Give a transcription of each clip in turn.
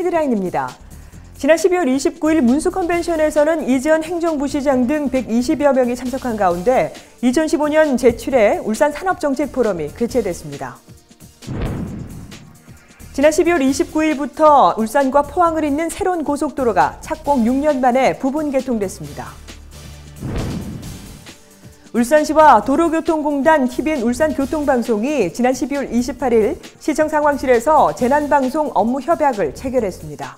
헤드라인입니다. 지난 12월 29일 문수 컨벤션에서는 이재현 행정부시장 등 120여 명이 참석한 가운데 2015년 제7회 울산 산업정책 포럼이 개최됐습니다. 지난 12월 29일부터 울산과 포항을 잇는 새로운 고속도로가 착공 6년 만에 부분 개통됐습니다. 울산시와 도로교통공단 TVN 울산교통방송이 지난 12월 28일 시청 상황실에서 재난방송 업무 협약을 체결했습니다.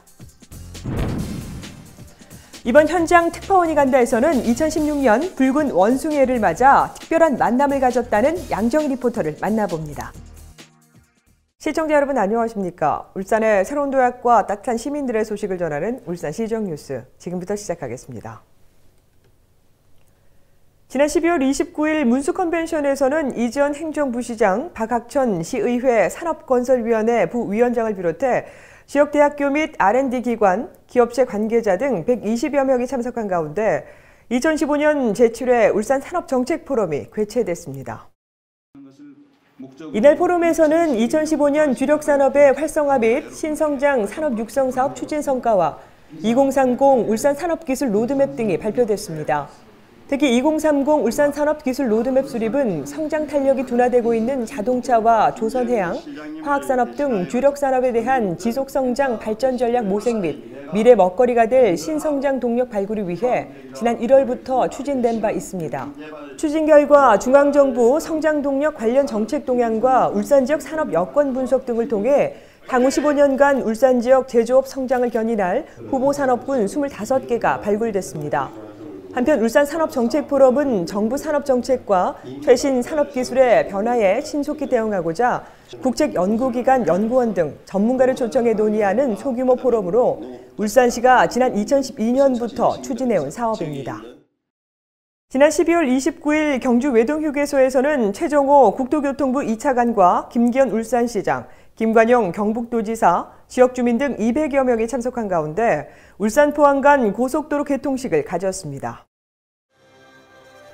이번 현장 특파원이 간다에서는 2016년 붉은 원숭이해를 맞아 특별한 만남을 가졌다는 양정희 리포터를 만나봅니다. 시청자 여러분 안녕하십니까? 울산의 새로운 도약과 따뜻한 시민들의 소식을 전하는 울산시정 뉴스 지금부터 시작하겠습니다. 지난 12월 29일 문수 컨벤션에서는 이재현 행정부시장, 박학천 시의회 산업건설위원회 부위원장을 비롯해 지역 대학교 및 R&D 기관, 기업체 관계자 등 120여 명이 참석한 가운데 2015년 제7회 울산 산업정책 포럼이 개최됐습니다. 이날 포럼에서는 2015년 주력산업의 활성화 및 신성장 산업 육성 사업 추진 성과와 2030 울산 산업기술 로드맵 등이 발표됐습니다. 특히 2030 울산 산업기술 로드맵 수립은 성장 탄력이 둔화되고 있는 자동차와 조선해양, 화학산업 등 주력산업에 대한 지속성장 발전 전략 모색 및 미래 먹거리가 될 신성장 동력 발굴을 위해 지난 1월부터 추진된 바 있습니다. 추진 결과 중앙정부 성장 동력 관련 정책 동향과 울산 지역 산업 여건 분석 등을 통해 향후 15년간 울산 지역 제조업 성장을 견인할 후보 산업군 25개가 발굴됐습니다. 한편 울산 산업정책포럼은 정부 산업정책과 최신 산업기술의 변화에 신속히 대응하고자 국책연구기관 연구원 등 전문가를 초청해 논의하는 소규모 포럼으로 울산시가 지난 2012년부터 추진해온 사업입니다. 지난 12월 29일 경주 외동휴게소에서는 최정호 국토교통부 2차관과 김기현 울산시장, 김관영 경북도지사, 지역주민 등 200여 명이 참석한 가운데 울산 포항 간 고속도로 개통식을 가졌습니다.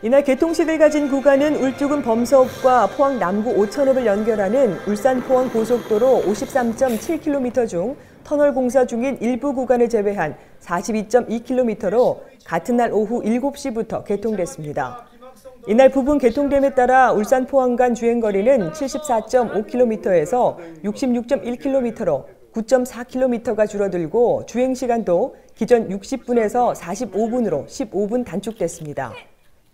이날 개통식을 가진 구간은 울주군 범서읍과 포항 남구 오천읍을 연결하는 울산 포항 고속도로 53.7km 중 터널 공사 중인 일부 구간을 제외한 42.2km로 같은 날 오후 7시부터 개통됐습니다. 이날 부분 개통됨에 따라 울산 포항 간 주행거리는 74.5km에서 66.1km로 9.4km가 줄어들고 주행시간도 기존 60분에서 45분으로 15분 단축됐습니다.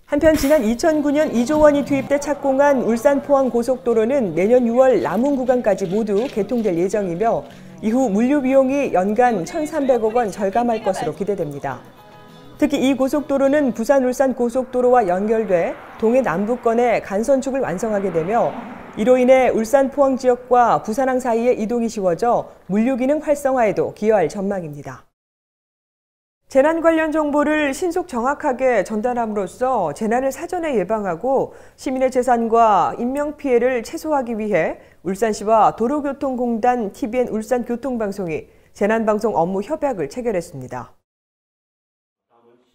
한편 지난 2009년 2조 원이 투입돼 착공한 울산 포항 고속도로는 내년 6월 남은 구간까지 모두 개통될 예정이며 이후 물류 비용이 연간 1,300억 원 절감할 것으로 기대됩니다. 특히 이 고속도로는 부산 울산 고속도로와 연결돼 동해 남부권의 간선축을 완성하게 되며 이로 인해 울산 포항 지역과 부산항 사이의 이동이 쉬워져 물류 기능 활성화에도 기여할 전망입니다. 재난 관련 정보를 신속 정확하게 전달함으로써 재난을 사전에 예방하고 시민의 재산과 인명피해를 최소화하기 위해 울산시와 도로교통공단 TVN 울산교통방송이 재난방송 업무 협약을 체결했습니다.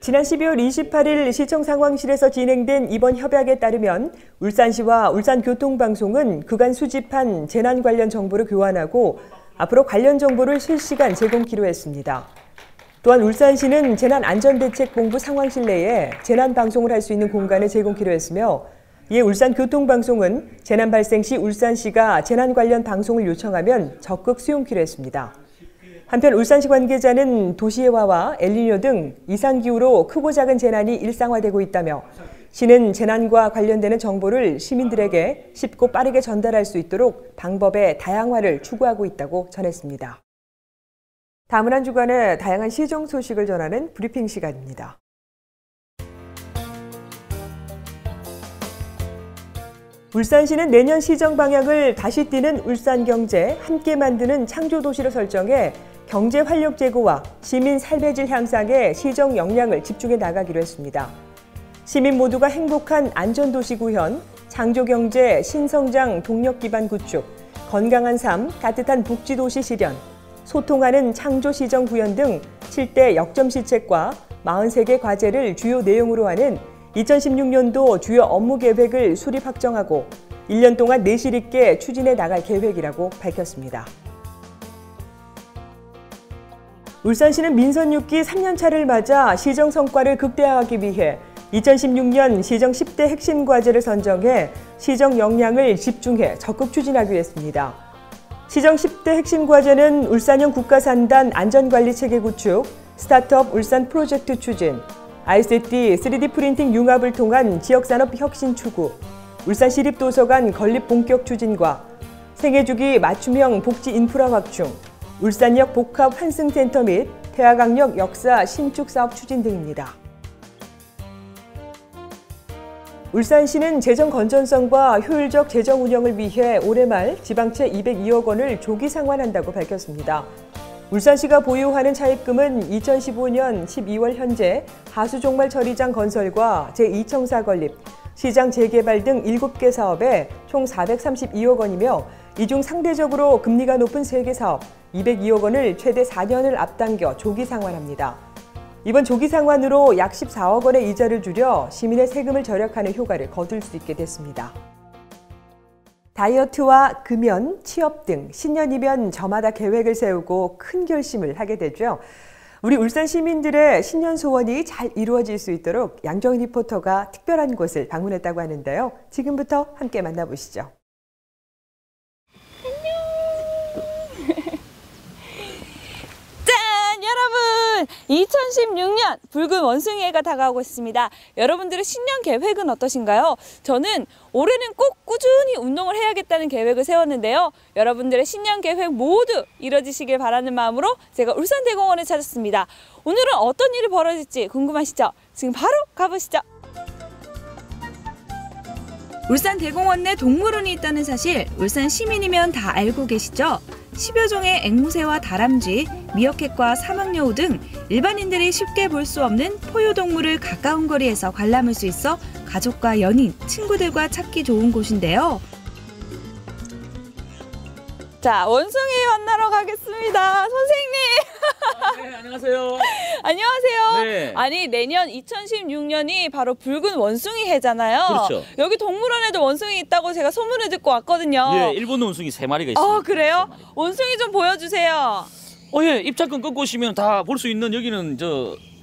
지난 12월 28일 시청 상황실에서 진행된 이번 협약에 따르면 울산시와 울산교통방송은 그간 수집한 재난 관련 정보를 교환하고 앞으로 관련 정보를 실시간 제공키로 했습니다. 또한 울산시는 재난안전대책본부 상황실 내에 재난방송을 할 수 있는 공간을 제공키로 했으며 이에 울산교통방송은 재난 발생 시 울산시가 재난 관련 방송을 요청하면 적극 수용키로 했습니다. 한편 울산시 관계자는 도시애화와 엘니뇨 등 이상기후로 크고 작은 재난이 일상화되고 있다며 시는 재난과 관련되는 정보를 시민들에게 쉽고 빠르게 전달할 수 있도록 방법의 다양화를 추구하고 있다고 전했습니다. 다음은 한 주간의 다양한 시정 소식을 전하는 브리핑 시간입니다. 울산시는 내년 시정 방향을 다시 띄는 울산경제, 함께 만드는 창조도시로 설정해 경제 활력 제고와 시민 삶의 질 향상에 시정 역량을 집중해 나가기로 했습니다. 시민 모두가 행복한 안전도시 구현, 창조경제, 신성장 동력 기반 구축, 건강한 삶, 따뜻한 복지도시 실현, 소통하는 창조시정 구현 등 7대 역점시책과 43개 과제를 주요 내용으로 하는 2016년도 주요 업무 계획을 수립 확정하고 1년 동안 내실 있게 추진해 나갈 계획이라고 밝혔습니다. 울산시는 민선 6기 3년차를 맞아 시정 성과를 극대화하기 위해 2016년 시정 10대 핵심 과제를 선정해 시정 역량을 집중해 적극 추진하기로 했습니다. 시정 10대 핵심 과제는 울산형 국가산단 안전관리체계 구축, 스타트업 울산 프로젝트 추진, ICT, 3D 프린팅 융합을 통한 지역산업 혁신 추구, 울산시립도서관 건립 본격 추진과 생애주기 맞춤형 복지 인프라 확충, 울산역 복합 환승센터 및 태화강역 역사 신축 사업 추진 등입니다. 울산시는 재정 건전성과 효율적 재정 운영을 위해 올해 말 지방채 202억 원을 조기 상환한다고 밝혔습니다. 울산시가 보유하는 차입금은 2015년 12월 현재 하수종말 처리장 건설과 제2청사 건립, 시장 재개발 등 7개 사업에 총 432억 원이며 이 중 상대적으로 금리가 높은 3개 사업 202억 원을 최대 4년을 앞당겨 조기 상환합니다. 이번 조기 상환으로 약 14억 원의 이자를 줄여 시민의 세금을 절약하는 효과를 거둘 수 있게 됐습니다. 다이어트와 금연, 취업 등 신년이면 저마다 계획을 세우고 큰 결심을 하게 되죠. 우리 울산 시민들의 신년 소원이 잘 이루어질 수 있도록 양정희 리포터가 특별한 곳을 방문했다고 하는데요. 지금부터 함께 만나보시죠. 여러분, 2016년 붉은 원숭이해가 다가오고 있습니다. 여러분들의 신년 계획은 어떠신가요? 저는 올해는 꼭 꾸준히 운동을 해야겠다는 계획을 세웠는데요. 여러분들의 신년 계획 모두 이뤄지시길 바라는 마음으로 제가 울산대공원에 찾았습니다. 오늘은 어떤 일이 벌어질지 궁금하시죠? 지금 바로 가보시죠. 울산대공원 내 동물원이 있다는 사실 울산 시민이면 다 알고 계시죠? 10여 종의 앵무새와 다람쥐, 미어캣과 사막여우 등 일반인들이 쉽게 볼 수 없는 포유동물을 가까운 거리에서 관람할 수 있어 가족과 연인, 친구들과 찾기 좋은 곳인데요. 자, 원숭이 만나러 가겠습니다. 선생님! 네, 안녕하세요. 안녕하세요. 네. 아니, 내년 2016년이 바로 붉은 원숭이 해잖아요. 그렇죠. 여기 동물원에도 원숭이 있다고 제가 소문을 듣고 왔거든요. 예, 일본 원숭이 3마리가 있습니다. 그래요? 3마리. 원숭이 좀 보여주세요. 예, 입장권 끊고 오시면 다 볼 수 있는 여기는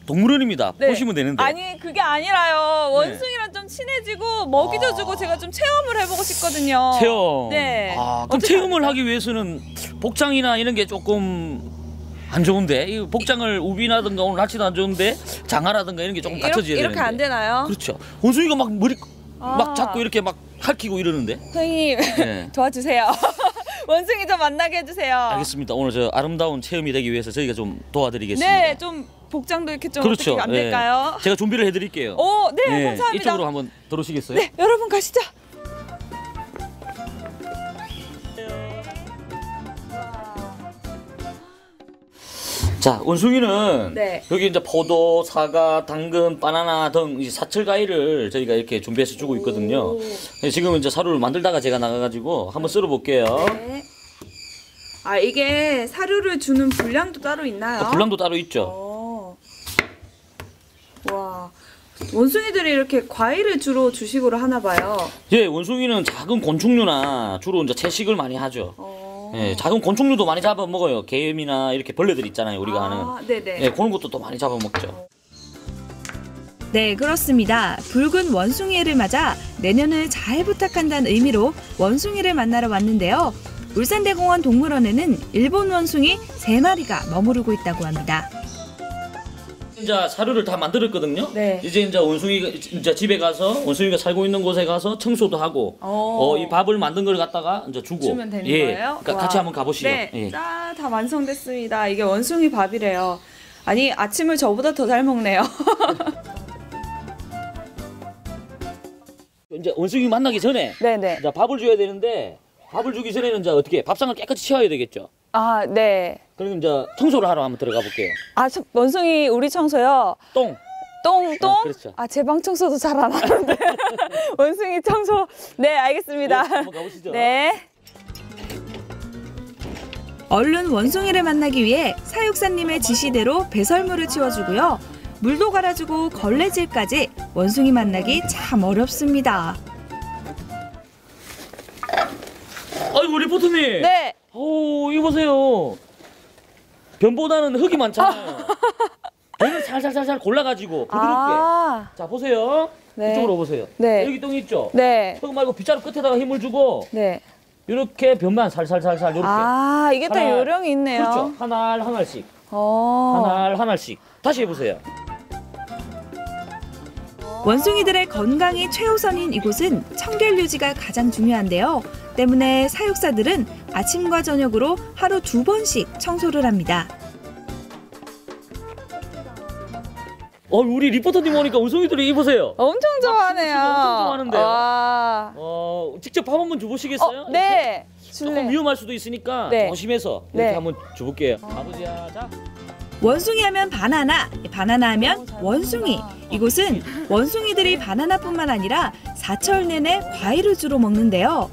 동물원입니다. 네. 보시면 되는데. 아니, 그게 아니라요. 원숭이랑 좀 친해지고 먹이도 주고 제가 좀 체험을 해보고 싶거든요. 체험. 네. 그럼 어떻게 체험을 할까요? 하기 위해서는 복장이나 이런 게 조금 안 좋은데, 이 복장을 우비라든가 오늘 날씨도 안 좋은데 장화라든가 이런 게 조금 갖춰져야 되는데. 이렇게 안 되나요? 그렇죠. 원숭이가 막 머리 아. 막 잡고 이렇게 막 핥히고 이러는데. 선생님, 네. 도와주세요. 원숭이 좀 만나게 해주세요. 알겠습니다. 오늘 저 아름다운 체험이 되기 위해서 저희가 좀 도와드리겠습니다. 네, 좀 복장도 이렇게 좀 그렇죠. 어떻게 안 될까요? 예. 제가 준비를 해드릴게요. 오, 네, 예, 감사합니다. 이쪽으로 한번 들어오시겠어요? 네, 여러분 가시죠. 자, 원숭이는 네. 여기 이제 포도, 사과, 당근, 바나나 등 이 사철 과일을 저희가 이렇게 준비해서 주고 있거든요. 지금은 이제 사료를 만들다가 제가 나가가지고 한번 썰어볼게요. 네. 아, 이게 사료를 주는 분량도 따로 있나요? 분량도 따로 있죠. 와, 원숭이들이 이렇게 과일을 주로 주식으로 하나 봐요. 예, 원숭이는 작은 곤충류나 주로 이제 채식을 많이 하죠. 예, 작은 곤충류도 많이 잡아 먹어요. 개미나 이렇게 벌레들 있잖아요, 우리가 하는. 네네. 예, 그런 것도 또 많이 잡아 먹죠. 네, 그렇습니다. 붉은 원숭이해를 맞아 내년을 잘 부탁한다는 의미로 원숭이를 만나러 왔는데요. 울산대공원 동물원에는 일본 원숭이 3마리가 머무르고 있다고 합니다. 이제 사료를 다 만들었거든요. 네. 이제 원숭이가 이제 집에 가서 원숭이가 살고 있는 곳에 가서 청소도 하고 이 밥을 만든 걸 갖다가 이제 주고 주면 되는 예. 거예요? 그러니까 같이 와. 한번 가보시죠. 네, 예. 다 완성됐습니다. 이게 원숭이 밥이래요. 아니, 아침을 저보다 더 잘 먹네요. 이제 원숭이 만나기 전에 네네. 이제 밥을 줘야 되는데 밥을 주기 전에는 이제 어떻게 밥상을 깨끗이 치워야 되겠죠. 아, 네. 그럼 이제 청소를 하러 한번 들어가 볼게요. 아, 원숭이 우리 청소요. 똥. 똥? 그렇죠. 아, 제 방 청소도 잘 안 하는데. 원숭이 청소. 네, 알겠습니다. 네, 한번 가보시죠. 네. 얼른 원숭이를 만나기 위해 사육사님의 지시대로 배설물을 치워주고요. 물도 갈아주고 걸레질까지 원숭이 만나기 참 어렵습니다. 아이고 리포터님. 네. 오, 이거 보세요. 변보다는 흙이 많잖아요. 배를 살살살살 골라가지고 부드럽게. 자 보세요. 네. 이쪽으로 오보세요. 네. 여기 똥 있죠? 네. 흙 말고 빗자루 끝에다가 힘을 주고 네. 이렇게 변만 살살살살 이렇게. 이게 다 하나, 요령이 있네요. 그렇죠. 하나씩. 어. 하나씩. 다시 해보세요. 원숭이들의 건강이 최우선인 이곳은 청결 유지가 가장 중요한데요. 때문에 사육사들은 아침과 저녁으로 하루 2번씩 청소를 합니다. 우리 리포터님 오니까 원숭이들이 이보세요. 엄청 좋아하네요. 엄청 좋아하는데요. 와. 직접 밥 한번 줘보시겠어요? 네. 조금 위험할 수도 있으니까 네. 조심해서 이렇게 네. 한번 줘볼게요. 아버지야, 자. 원숭이 하면 바나나, 바나나 하면 원숭이. 이곳은 원숭이들이 바나나뿐만 아니라 사철 내내 과일을 주로 먹는데요.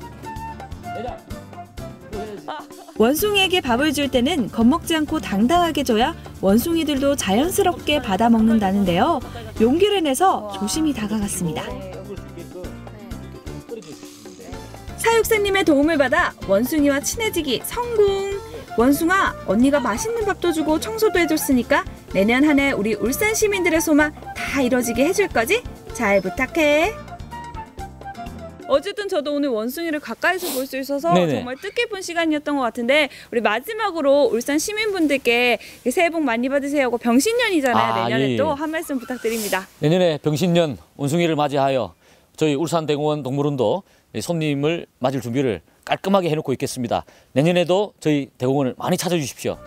내자. 원숭이에게 밥을 줄 때는 겁먹지 않고 당당하게 줘야 원숭이들도 자연스럽게 받아 먹는다는데요. 용기를 내서 조심히 다가갔습니다. 사육사님의 도움을 받아 원숭이와 친해지기 성공! 원숭아, 언니가 맛있는 밥도 주고 청소도 해줬으니까 내년 한 해 우리 울산 시민들의 소망 다 이뤄지게 해줄 거지? 잘 부탁해. 어쨌든 저도 오늘 원숭이를 가까이서 볼 수 있어서 네네. 정말 뜻깊은 시간이었던 것 같은데 우리 마지막으로 울산 시민분들께 새해 복 많이 받으세요 하고 병신년이잖아요. 내년에 예. 또 한 말씀 부탁드립니다. 내년에 병신년 원숭이를 맞이하여 저희 울산대공원 동물원도 손님을 맞을 준비를 깔끔하게 해놓고 있겠습니다. 내년에도 저희 대공원을 많이 찾아주십시오.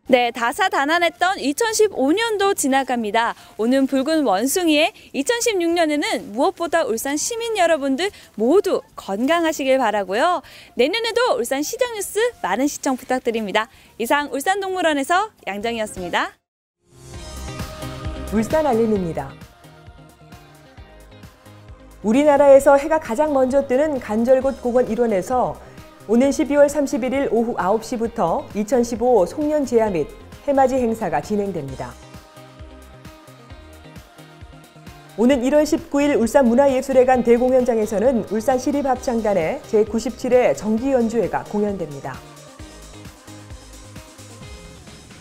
네, 다사다난했던 2015년도 지나갑니다. 오는 붉은 원숭이의 2016년에는 무엇보다 울산 시민 여러분들 모두 건강하시길 바라고요. 내년에도 울산 시정 뉴스 많은 시청 부탁드립니다. 이상 울산동물원에서 양정이었습니다. 울산 알림입니다. 우리나라에서 해가 가장 먼저 뜨는 간절곶 공원 일원에서 오는 12월 31일 오후 9시부터 2015 송년 제야 및 해맞이 행사가 진행됩니다. 오는 1월 19일 울산문화예술회관 대공연장에서는 울산시립합창단의 제97회 정기 연주회가 공연됩니다.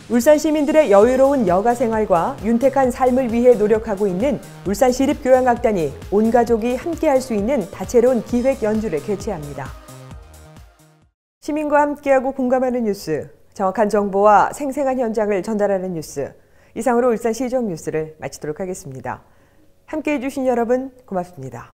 울산 시민들의 여유로운 여가 생활과 윤택한 삶을 위해 노력하고 있는 울산시립교향악단이 온 가족이 함께할 수 있는 다채로운 기획 연주를 개최합니다. 시민과 함께하고 공감하는 뉴스, 정확한 정보와 생생한 현장을 전달하는 뉴스. 이상으로 울산시정 뉴스를 마치도록 하겠습니다. 함께해 주신 여러분 고맙습니다.